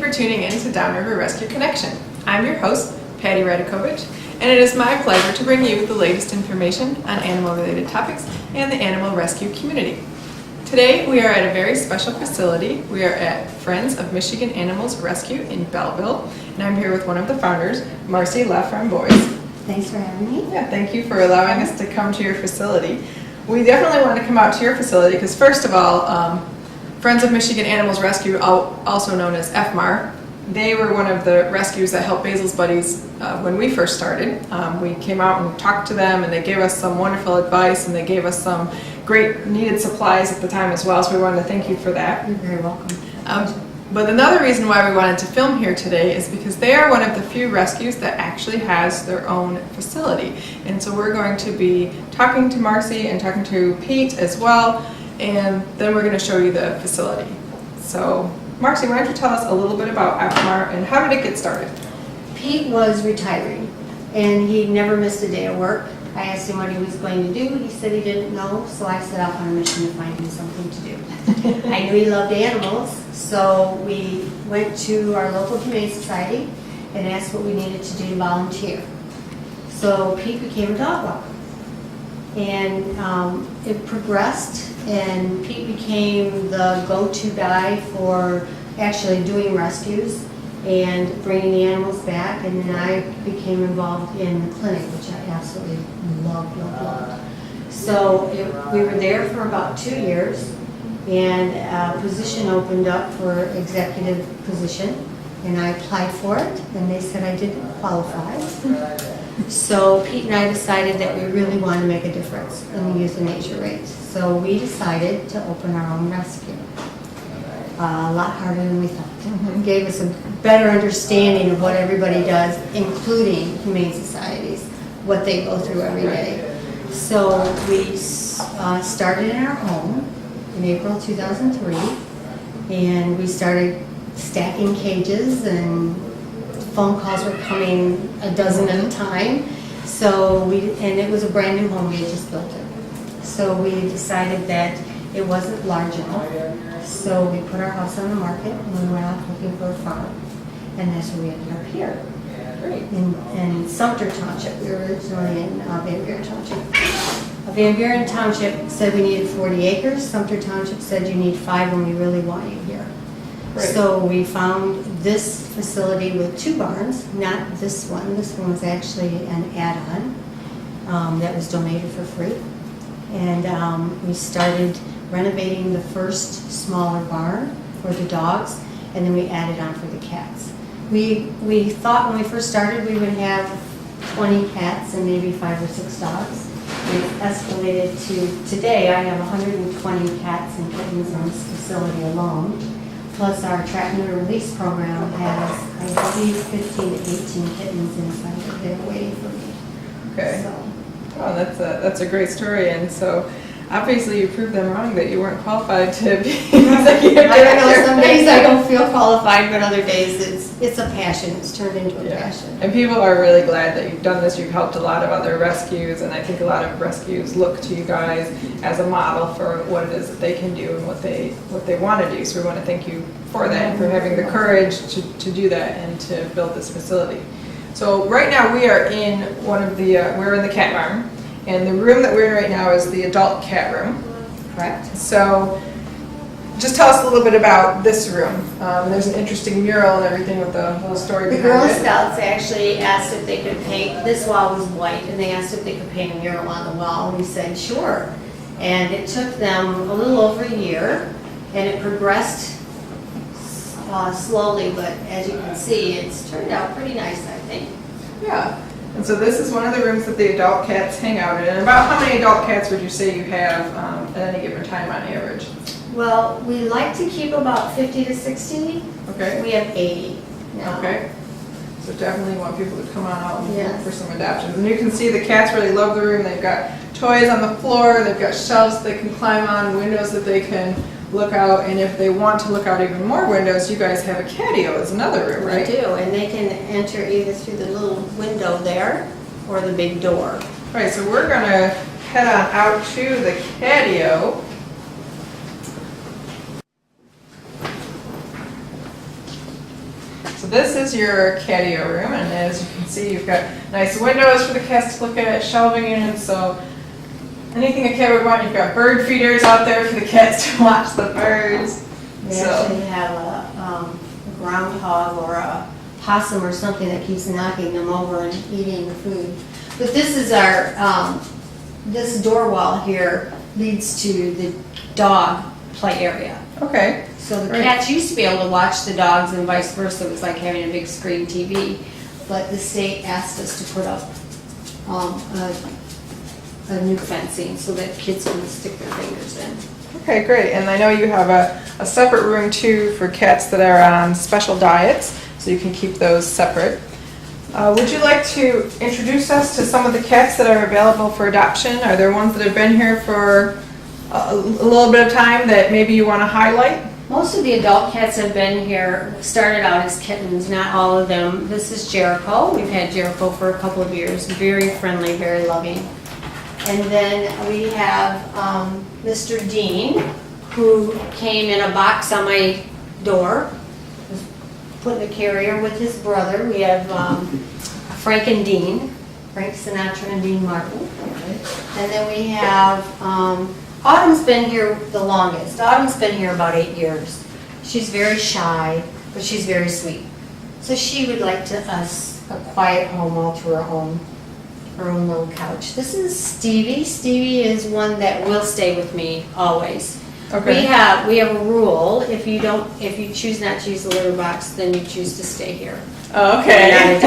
for tuning in to Downriver Rescue Connection. I'm your host, Patty Radikovich, and it is my pleasure to bring you the latest information on animal-related topics and the animal rescue community. Today, we are at a very special facility. We are at Friends of Michigan Animals Rescue in Belleville, and I'm here with one of the founders, Marcy LaFramboise. Thanks for having me. Yeah, thank you for allowing us to come to your facility. We definitely want to come out to your facility because, first of all, Friends of Michigan Animals Rescue, also known as FMAR, they were one of the rescues that helped Basil's Buddies when we first started. We came out and talked to them, and they gave us some wonderful advice, and they gave us some great needed supplies at the time as well, so we wanted to thank you for that. You're very welcome. But another reason why we wanted to film here today is because they are one of the few rescues that actually has their own facility. And so we're going to be talking to Marcy and talking to Pete as well, and then we're going to show you the facility. So Marcy, why don't you tell us a little bit about FMAR and how did it get started? Pete was retiring, and he never missed a day of work. I asked him what he was going to do. He said he didn't know, so I set out on a mission to find him something to do. I knew he loved animals, so we went to our local humane society and asked what we needed to do to volunteer. So Pete became a dog walker, and it progressed, and Pete became the go-to guy for actually doing rescues and bringing the animals back, and then I became involved in the clinic, which I absolutely loved. So we were there for about 2 years, and a position opened up for executive position, and I applied for it, and they said I didn't qualify. So Pete and I decided that we really wanted to make a difference in the euthanasia rates. So we decided to open our own rescue. A lot harder than we thought. It gave us a better understanding of what everybody does, including humane societies, what they go through every day. So we started in our home in April 2003, and we started stacking cages, and phone calls were coming a dozen at a time. So and it was a brand new home, we had just built it. So we decided that it wasn't large enough. So we put our house on the market, and we went out looking for a farm. And that's where we ended up here. Great. In Sumter Township. We were originally in Van Buren Township. Van Buren Township said we needed 40 acres. Sumter Township said you need 5 and we really want you here. Great. So we found this facility with 2 barns, not this one. This one was actually an add-on that was donated for free. And we started renovating the first smaller barn for the dogs, and then we added on for the cats. We thought when we first started we would have 20 cats and maybe 5 or 6 dogs. We've escalated to today I have 120 cats and kittens in this facility alone. Plus our trap neuter release program has, I believe, 15 to 18 kittens inside of there waiting for me. Okay. So. Oh, that's a great story, and so obviously you proved them wrong that you weren't qualified to be executive director. I don't know, some days I don't feel qualified, but other days it's a passion. It's turned into a passion. And people are really glad that you've done this. You've helped a lot of other rescues, and I think a lot of rescues look to you guys as a model for what it is that they can do and what they want to do. So we want to thank you for that and for having the courage to do that and to build this facility. So right now we are in we're in the cat barn. And the room that we're in right now is the adult cat room. Correct. So just tell us a little bit about this room. There's an interesting mural and everything with the whole story The behind it. Girl Scouts actually asked if they could paint, this wall was white, and they asked if they could paint a mural on the wall, and we said sure. And it took them a little over a year, and it progressed slowly, but as you can see, it's turned out pretty nice, I think. Yeah. And so this is one of the rooms that the adult cats hang out in. And about how many adult cats would you say you have at any given time on average? Well, we like to keep about 50 to 60. Okay. We have 80 now. Okay. So definitely want people to come on out and Yes. look for some adoptions. And you can see the cats really love the room. They've got toys on the floor. They've got shelves they can climb on, windows that they can look out. And if they want to look out even more windows, you guys have a catio as another room, right? We do, and they can enter either through the little window there or the big door. All right, so we're going to head on out to the catio. this is your catio room, and as you can see, you've got nice windows for the cats to look at, shelving units, so anything a cat would want. You've got bird feeders out there for the cats to watch the birds. We So- actually have a groundhog or a possum or something that keeps knocking them over and eating the food. But this is our, this door wall here leads to the dog play area. Okay. So the Right. cats used to be able to watch the dogs and vice versa. It was like having a big screen TV. But the state asked us to put up a new fencing so that kids can stick their fingers in. Okay, great. And I know you have a separate room too for cats that are on special diets, so you can keep those separate. Would you like to introduce us to some of the cats that are available for adoption? Are there ones that have been here for a little bit of time that maybe you want to highlight? Most of the adult cats have been here, started out as kittens, not all of them. This is Jericho. We've had Jericho for a couple of years. Very friendly, very loving. And then we have Mr. Dean, who came in a box on my door, was put in a carrier with his brother. We have Frank and Dean, Frank Sinatra and Dean Martin. And then we have Autumn's been here the longest. Autumn's been here about 8 years. She's very shy, but she's very sweet. So she would like us a quiet home all to her own little couch. This is Stevie. Stevie is one that will stay with me always. Okay. We have a rule. If you choose not to use the litter box, then you choose to stay here. Oh, okay.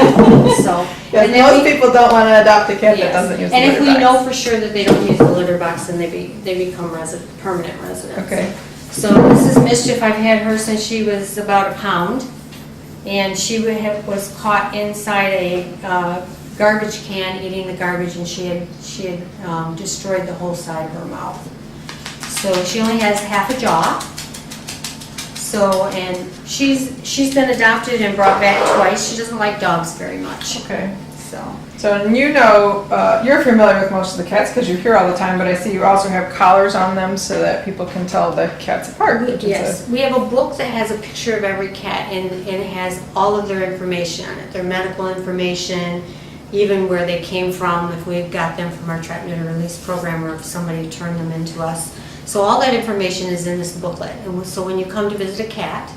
So, Yes, and then most people don't want to adopt a cat that yes. doesn't use the And if litter we box. know for sure that they don't use the litter box, then they become permanent residents. Okay. So this is Mischief. I've had her since she was about a pound, and she was caught inside a garbage can eating the garbage, and she had destroyed the whole side of her mouth. So she only has half a jaw. So, and she's been adopted and brought back twice. She doesn't like dogs very much. Okay. So, So you know, you're familiar with most of the cats because you're here all the time, but I see you also have collars on them so that people can tell the cats apart. which is yes, we have a book that has a picture of every cat, and it has all of their information on it, their medical information, even where they came from, if we've got them from our trap neuter release program, or if somebody turned them into us. So all that information is in this booklet. And so when you come to visit a cat,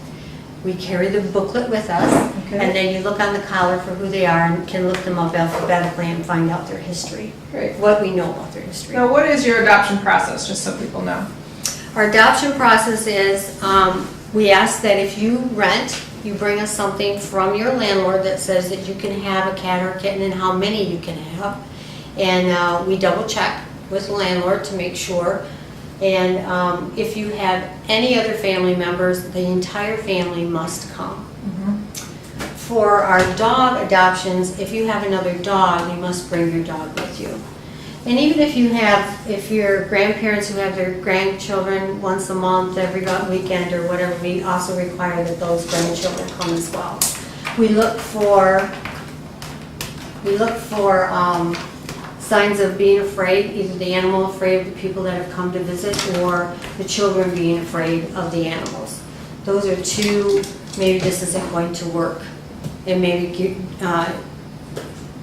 we carry the booklet with us, Okay. and then you look on the collar for who they are and can look them up alphabetically and find out their history, Great. what we know about their history. Now, what is your adoption process, just so people know? Our adoption process is, we ask that if you rent, you bring us something from your landlord that says that you can have a cat or a kitten and how many you can have. And we double check with the landlord to make sure. And if you have any other family members, the entire family must come. For our dog adoptions, if you have another dog, you must bring your dog with you. And even if your grandparents who have their grandchildren once a month, every weekend or whatever, we also require that those grandchildren come as well. We look for signs of being afraid, either the animal afraid of the people that have come to visit, or the children being afraid of the animals. Those are two, maybe this isn't going to work, and maybe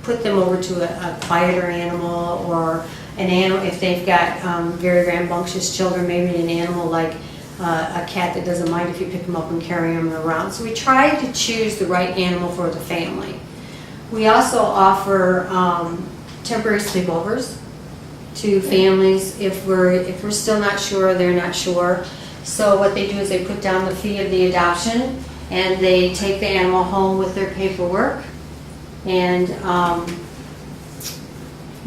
put them over to a quieter animal, or an animal, if they've got very rambunctious children, maybe an animal like a cat that doesn't mind if you pick them up and carry them around. So we try to choose the right animal for the family. We also offer temporary sleepovers to families if we're still not sure, they're not sure. So what they do is they put down the fee of the adoption, and they take the animal home with their paperwork. And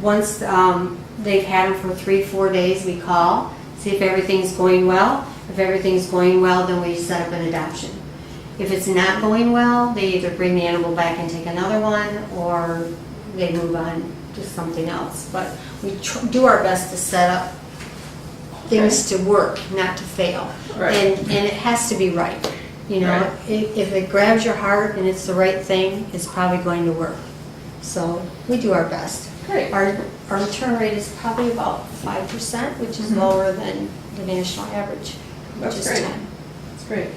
once they've had them for 3-4 days, we call, see if everything's going well. If everything's going well, then we set up an adoption. If it's not going well, they either bring the animal back and take another one, or they move on to something else. But we do our best to set up things to work, not to fail. Right. And it has to be right. You know, Right. if it grabs your heart and it's the right thing, it's probably going to work. So we do our best. Great. Our return rate is probably about 5%, which is lower than the national average, which That's is great. 10. That's great.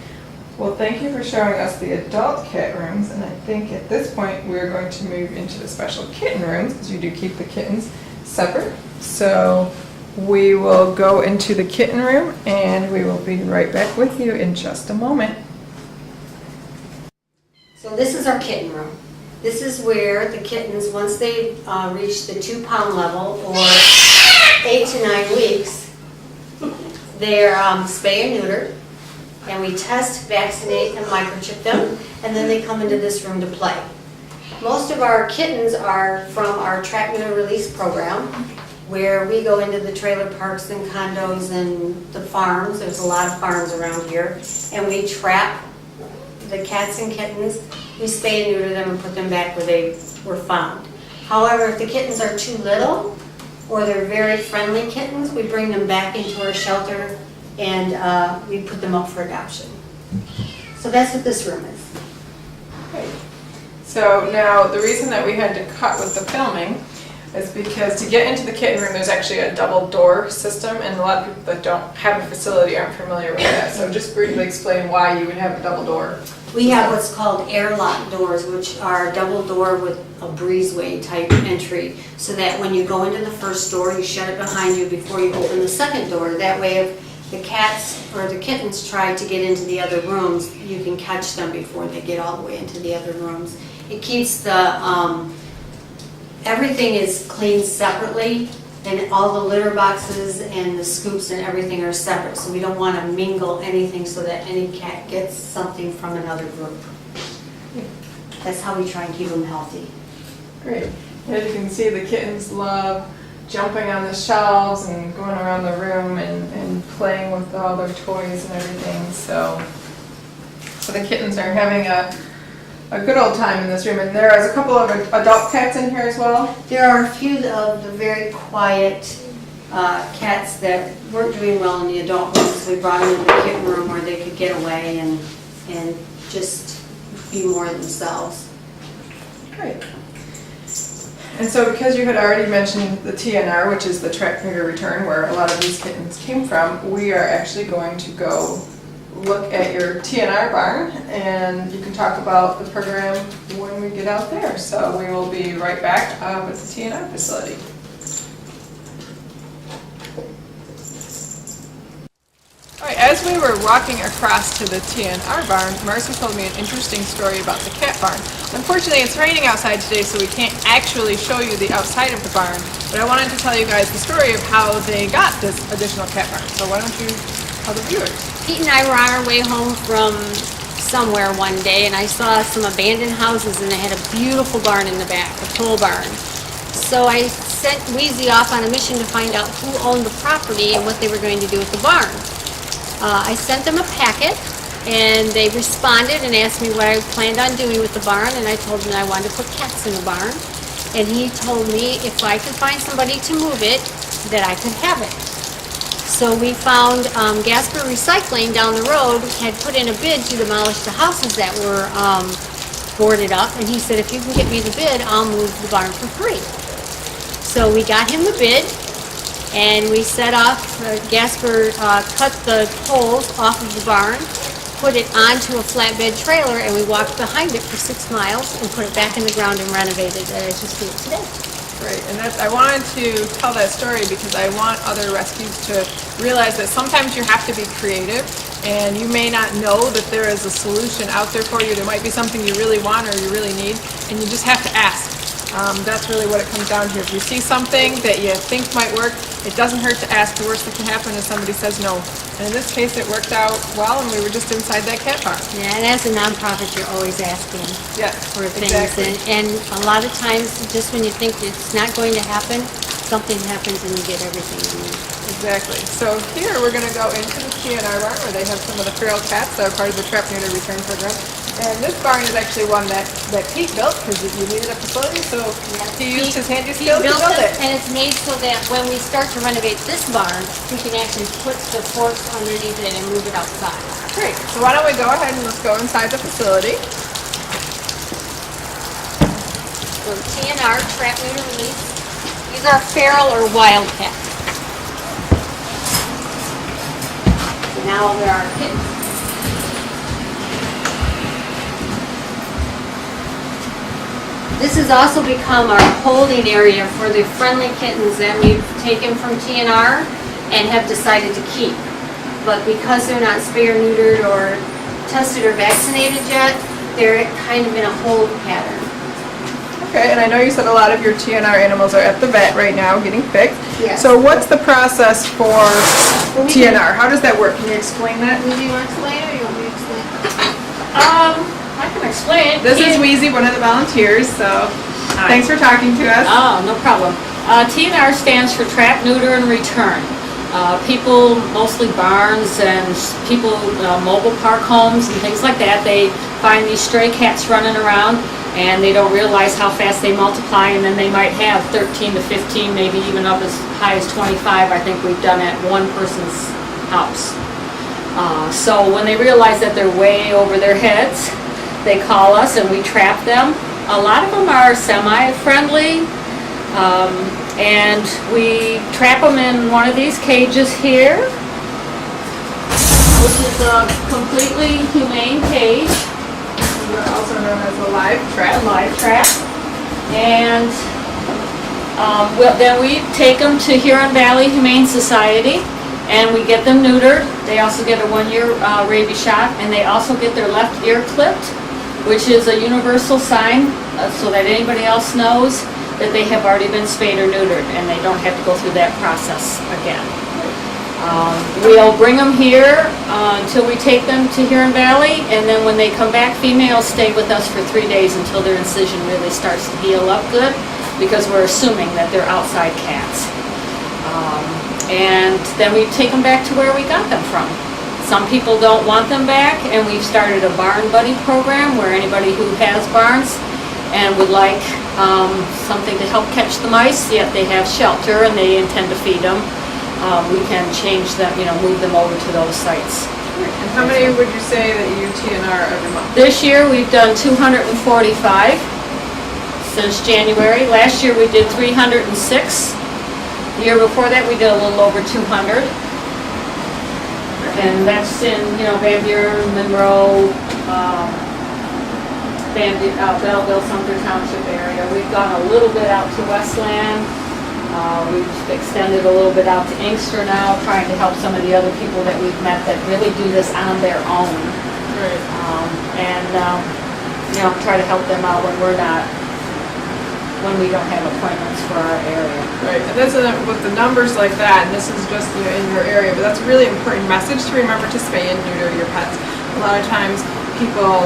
Well, thank you for showing us the adult cat rooms, and I think at this point we're going to move into the special kitten rooms, because you do keep the kittens separate. So we will go into the kitten room, and we will be right back with you in just a moment. So this is our kitten room. This is where the kittens, once they reach the 2-pound level, or 8 to 9 weeks, they're spay and neutered, and we test, vaccinate, and microchip them, and then they come into this room to play. Most of our kittens are from our trap, neuter, release program, where we go into the trailer parks and condos and the farms. There's a lot of farms around here, and we trap the cats and kittens. We spay and neuter them and put them back where they were found. However, if the kittens are too little, or they're very friendly kittens, we bring them back into our shelter and we put them up for adoption. So that's what this room is. Great. So now the reason that we had to cut with the filming is because to get into the kitten room there's actually a double door system, and a lot of people that don't have a facility aren't familiar with that. So just briefly explain why you would have a double door. We have what's called airlock doors, which are double door with a breezeway type entry, so that when you go into the first door, you shut it behind you before you open the second door. That way, if the cats or the kittens try to get into the other rooms, you can catch them before they get all the way into the other rooms. It keeps the, everything is cleaned separately, and all the litter boxes and the scoops and everything are separate, so we don't want to mingle anything so that any cat gets something from another group. That's how we try and keep them healthy. Great. As you can see, the kittens love jumping on the shelves and going around the room and playing with all their toys and everything. So the kittens are having a good old time in this room. And there is a couple of adult cats in here as well. There are a few of the very quiet cats that weren't doing well in the adult room, so we brought them into the kitten room where they could get away and just be more themselves. Great. And so because you had already mentioned the TNR, which is the trap, neuter, return, where a lot of these kittens came from, we are actually going to go look at your TNR barn, and you can talk about the program when we get out there. So we will be right back with the TNR facility. All right, as we were walking across to the TNR barn, Marcy told me an interesting story about the cat barn. Unfortunately, it's raining outside today, so we can't actually show you the outside of the barn, but I wanted to tell you guys the story of how they got this additional cat barn. So why don't you tell the viewers? Pete and I were on our way home from somewhere one day, and I saw some abandoned houses, and they had a beautiful barn in the back, a pole barn. So I sent Wheezy off on a mission to find out who owned the property and what they were going to do with the barn. I sent them a packet, and they responded and asked me what I planned on doing with the barn, and I told them I wanted to put cats in the barn. And he told me if I could find somebody to move it, that I could have it. So we found Gasper Recycling down the road had put in a bid to demolish the houses that were boarded up, and he said, if you can get me the bid, I'll move the barn for free. So we got him the bid, and we set off. Gasper cut the poles off of the barn, put it onto a flatbed trailer, and we walked behind it for 6 miles and put it back in the ground and renovated it as you see it today. Right, and I wanted to tell that story because I want other rescues to realize that sometimes you have to be creative, and you may not know that there is a solution out there for you. There might be something you really want or you really need, and you just have to ask. That's really what it comes down to. If you see something that you think might work, it doesn't hurt to ask. The worst that can happen is somebody says no. And in this case, it worked out well, and we were just inside that cat barn. Yeah, and as a nonprofit, you're always asking for things. Exactly. And a lot of times, just when you think it's not going to happen, something happens and you get everything you need. Exactly. So here we're going to go into the TNR barn where they have some of the feral cats that are part of the trap, neuter, return program. And this barn is actually one that Pete built because you needed a facility, so he used his handy skills to build it. And it's made so that when we start to renovate this barn, we can actually put the forks underneath it and move it outside. Great. So why don't we go ahead and let's go inside the facility. So TNR, trap, neuter, release. These are feral or wild cats. So now there are kittens. This has also become our holding area for the friendly kittens that we've taken from TNR and have decided to keep. But because they're not spay or neutered or tested or vaccinated yet, they're kind of in a hold pattern. Okay, and I know you said a lot of your TNR animals are at the vet right now getting fixed. Yes. So what's the process for TNR? How does that work? Can you explain that? Do you want to explain or you want me to explain? I can explain. This is Wheezy, one of the volunteers, so thanks for talking to us. Oh, no problem. TNR stands for Trap, Neuter, and Return. People, mostly barns and people, mobile park homes and things like that, they find these stray cats running around and they don't realize how fast they multiply, and then they might have 13 to 15, maybe even up as high as 25, I think we've done at one person's house. So when they realize that they're way over their heads, they call us and we trap them. A lot of them are semi-friendly, and we trap them in one of these cages here, which is a completely humane cage. Also known as a live trap. A live trap. And then we take them to Huron Valley Humane Society and we get them neutered. They also get a 1-year rabies shot, and they also get their left ear clipped, which is a universal sign so that anybody else knows that they have already been spayed or neutered and they don't have to go through that process again. We'll bring them here until we take them to Huron Valley, and then when they come back, females stay with us for 3 days until their incision really starts to heal up good, because we're assuming that they're outside cats. And then we take them back to where we got them from. Some people don't want them back, and we've started a barn buddy program where anybody who has barns and would like something to help catch the mice, yet they have shelter and they intend to feed them, we can change them, move them over to those sites. And how many would you say that you TNR every month? This year we've done 245 since January. Last year we did 306. The year before that we did a little over 200. And that's in, Van Buren, Monroe, Belleville, Sumter Township area. We've gone a little bit out to Westland. We've extended a little bit out to Inkster now, trying to help some of the other people that we've met that really do this on their own. Right. Try to help them out when we don't have appointments for our area. Right, and that's with the numbers like that, and this is just in your area, but that's a really important message to remember to spay and neuter your pets. A lot of times people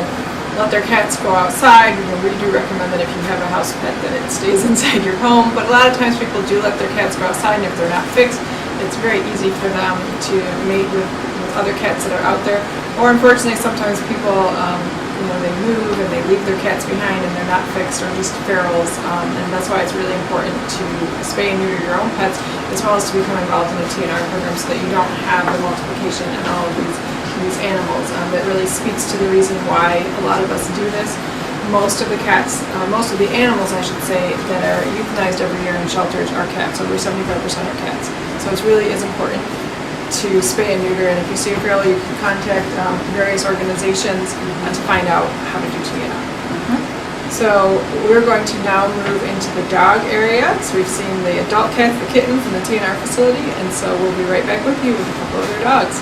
let their cats go outside. We do recommend that if you have a house pet that it stays inside your home, but a lot of times people do let their cats go outside, and if they're not fixed, it's very easy for them to mate with other cats that are out there. Or unfortunately, sometimes people they move and they leave their cats behind and they're not fixed or just ferals, and that's why it's really important to spay and neuter your own pets, as well as to become involved in the TNR program so that you don't have the multiplication and all of these animals. That really speaks to the reason why a lot of us do this. Most of the animals, I should say, that are euthanized every year in shelters are cats. Over 75% are cats. So it really is important to spay and neuter, and if you see a feral, you can contact various organizations to find out how to do TNR. So we're going to now move into the dog area. So we've seen the adult cats, the kittens, and the TNR facility, and so we'll be right back with you with a couple other dogs.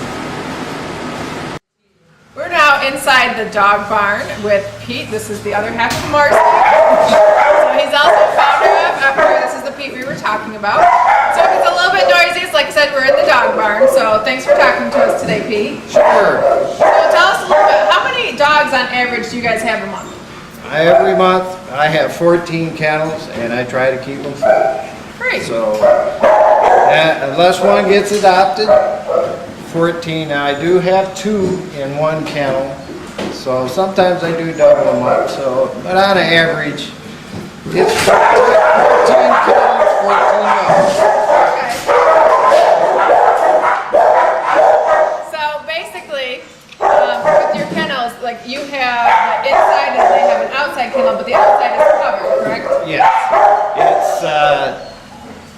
We're now inside the dog barn with Pete. This is the other half of Marcy. So he's also founder of FMAR. This is the Pete we were talking about. So if it's a little bit noisy, it's like I said, we're in the dog barn. So thanks for talking to us today, Pete. Sure. So tell us a little bit, how many dogs on average do you guys have a month? Every month I have 14 kennels and I try to keep them full. Great. So unless one gets adopted, 14. Now I do have 2 in one kennel. So sometimes I do double them up. But on average, it's 14 kennels, 14 dogs. Okay. So basically, with your kennels, like you have the inside and they have an outside kennel, but the outside is covered, correct? Yes.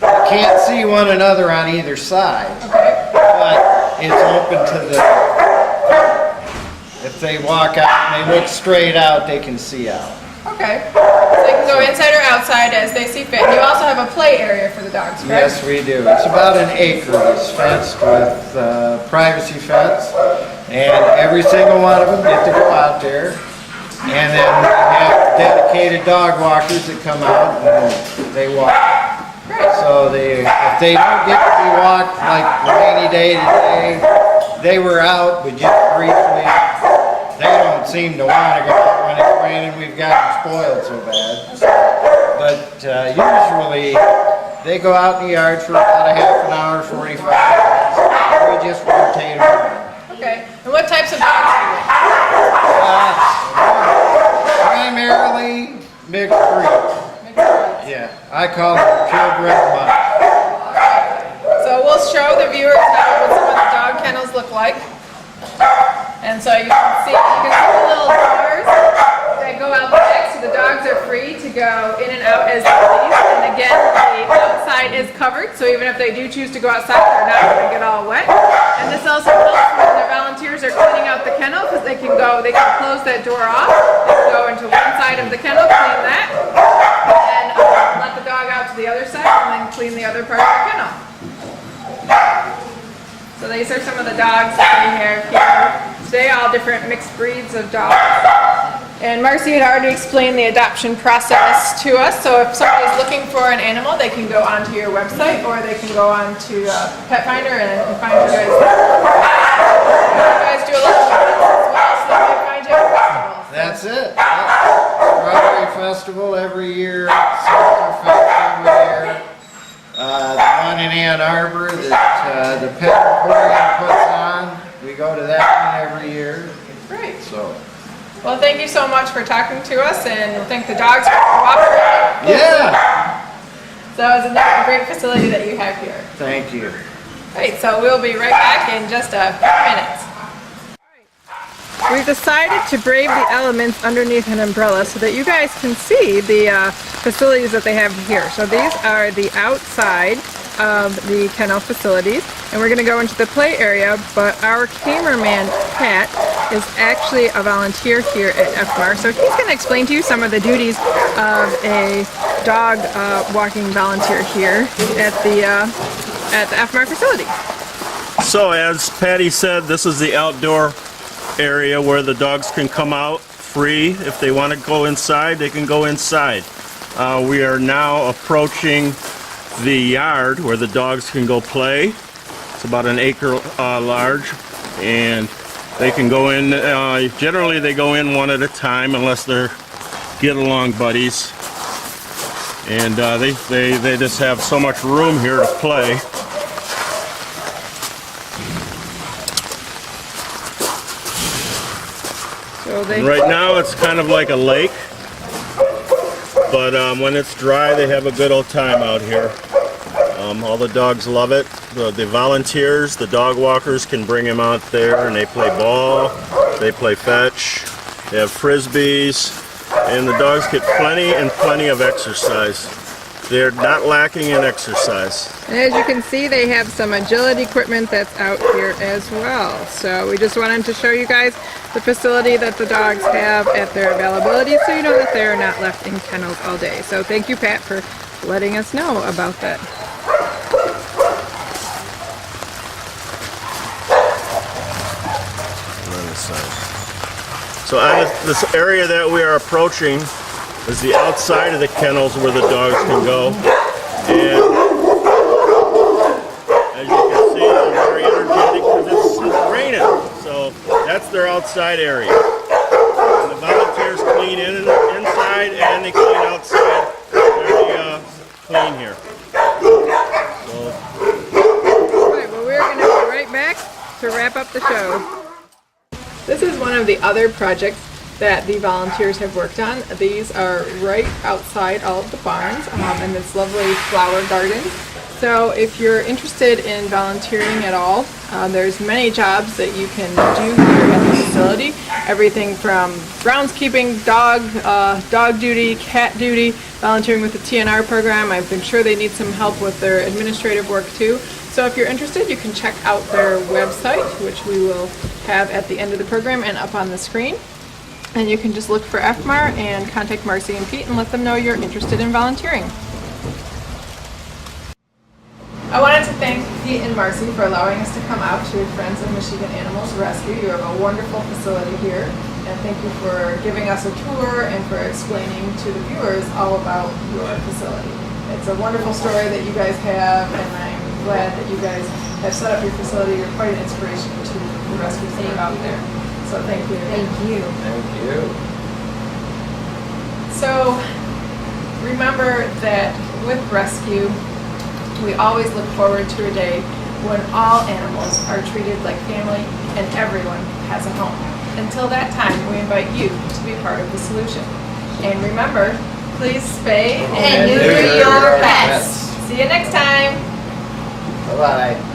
You can't see one another on either side. Okay. But it's open to if they walk out and they look straight out, they can see out. Okay. So you can can go inside or outside as they see fit. And you also have a play area for the dogs, correct? Yes, we do. It's about an acre. It's fenced with privacy fence, and every single one of them get to go out there. And then we have dedicated dog walkers that come out and they walk. Great. So if they don't get to be walked, like rainy day today, they were out, but just briefly. They don't seem to want to go out when it's raining. We've got them spoiled so bad. But usually they go out in the yard for about a half an hour, 45 minutes. We just rotate them around. Okay. And what types of dogs do you Primarily mixed breed. have? Yeah, I call them purebred mutts. So we'll show the viewers what some of the dog kennels look like. And so you can see the little doors that go out the back, so the dogs are free to go in and out as they please. And again, the outside is covered, so even if they do choose to go outside, they're not going to get all wet. And this also helps when the volunteers are cleaning out the kennel, because they can close that door off, they can go into one side of the kennel, clean that, and then let the dog out to the other side, and then clean the other part of the kennel. So these are some of the dogs that we have here today, all different mixed breeds of dogs. And Marcy had already explained the adoption process to us, so if somebody's looking for an animal, they can go onto your website or they can go onto Pet Finder and find you guys. You guys do a lot of events as well, so they can find you at festivals. That's it. Strawberry Festival every year, Sister Fest every year. The one in Ann Arbor that the Pet Emporium puts on, we go to that one every year. Great. So. Well, thank you so much for talking to us, and thank the dogs for cooperating. Yeah. So it's a great facility that you have here. Thank you. Great, so we'll be right back in just a few minutes. We've decided to brave the elements underneath an umbrella so that you guys can see the facilities that they have here. So these are the outside of the kennel facilities, and we're going to go into the play area, but our cameraman Pat is actually a volunteer here at FMAR, so he's going to explain to you some of the duties of a dog walking volunteer here at the FMAR facility. So as Patty said, this is the outdoor area where the dogs can come out free. If they want to go inside, they can go inside. We are now approaching the yard where the dogs can go play. It's about an acre large, and they can go in. Generally they go in one at a time unless they're get-along buddies, and they just have so much room here to play. And right now it's kind of like a lake, but when it's dry they have a good old time out here. All the dogs love it. The volunteers, the dog walkers can bring them out there and they play ball, they play fetch, they have frisbees, and the dogs get plenty of exercise. They're not lacking in exercise. And as you can see, they have some agility equipment that's out here as well. So we just wanted to show you guys the facility that the dogs have at their availability, so you know that they're not left in kennels all day. So thank you, Pat, for letting us know about that. So on this area that we are approaching is the outside of the kennels where the dogs can go. And as you can see, they're very energetic because it's raining. So that's their outside area. And the volunteers clean inside and they clean outside. Very clean here. Alright, well, we're going to be right back to wrap up the show. This is one of the other projects that the volunteers have worked on. These are right outside all of the barns in this lovely flower garden. So if you're interested in volunteering at all, there's many jobs that you can do here at the facility. Everything from groundskeeping, dog duty, cat duty, volunteering with the TNR program. I'm sure they need some help with their administrative work too. So if you're interested, you can check out their website, which we will have at the end of the program and up on the screen. And you can just look for FMAR and contact Marcy and Pete and let them know you're interested in volunteering. I wanted to thank Pete and Marcy for allowing us to come out to Friends of Michigan Animals Rescue. You have a wonderful facility here, and thank you for giving us a tour and for explaining to the viewers all about your facility. It's a wonderful story that you guys have, and I'm glad that you guys have set up your facility. You're quite an inspiration to the rescue team out there. So thank you. Thank you. Thank you. So remember that with rescue, we always look forward to a day when all animals are treated like family and everyone has a home. Until that time, we invite you to be part of the solution. And remember, please spay And neuter your pets. See you next time. Bye-bye.